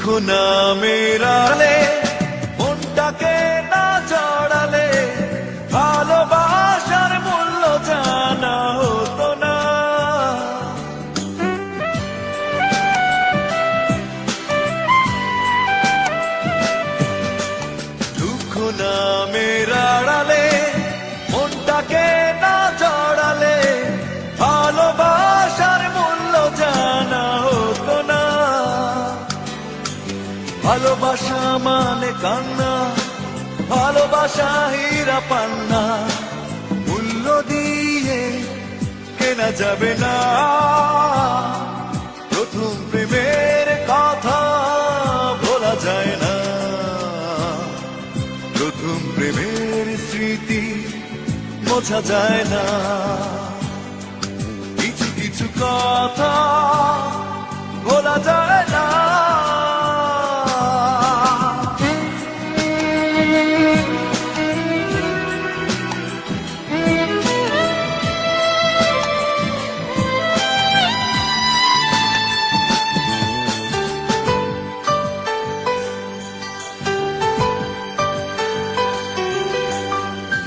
নামের আড়ালে মনটাকে না জড়ালে ভালোবাসার মূল্য জানা হতো না। দুঃখ নামের আড়ালে মনটাকে না জড়ালে ভালোবাসার মূল্য জানা হতো না। ভালোবাসা মানে কান্না, ভালোবাসা হীরা পান্না, মূল্য দিয়ে কেনা যাবে না। প্রথম প্রেমের কথা ভোলা যায় না, প্রথম প্রেমের স্মৃতি মোছা যায় না। কিছু কিছু কথা ভোলা যায় না।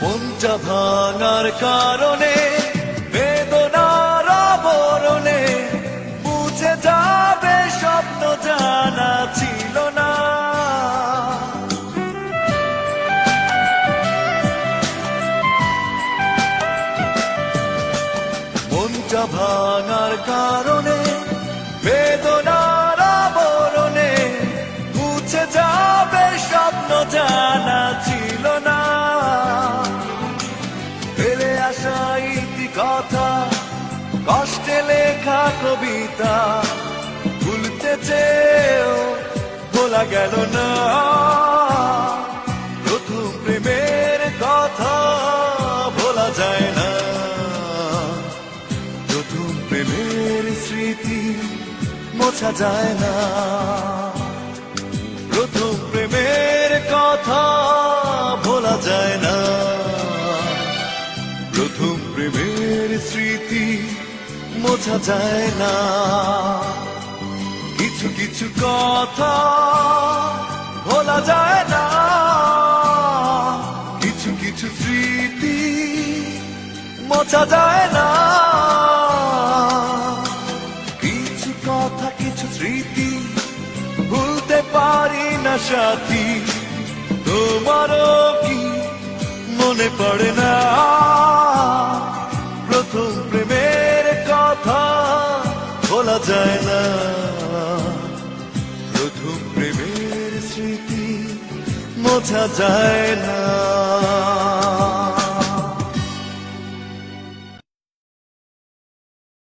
মনটা ভাঙার কারণে বেদনার আবরণে বুঝে যাবে স্বপ্ন জানা ছিল না। মনটা ভাঙার কারণে বেদনার আবরণে বুঝে যাবে স্বপ্ন জানা ছিল না। ফেলে আসা ইতি কথা, কষ্টে লেখা কবিতা, ভুলতে চেয়েও ভোলা গেল না। প্রথম প্রেমের কথা ভোলা যায় না, প্রথম প্রেমের স্মৃতি মোছা যায় না। প্রথম প্রেমের কথা ভোলা যায় না, প্রথম প্রেমের স্মৃতি মোছা যায় না। কিছু কিছু কথা ভোলা যায় না, কিছু কিছু স্মৃতি মোছা যায় না। কিছু কথা কিছু স্মৃতি ভুলতে পারি না সাথী, তোমারও কি মনে পড়ে না? প্রথম প্রেমের কথা ভোলা যায় না, প্রথম প্রেমের স্মৃতি মোছা যায় না।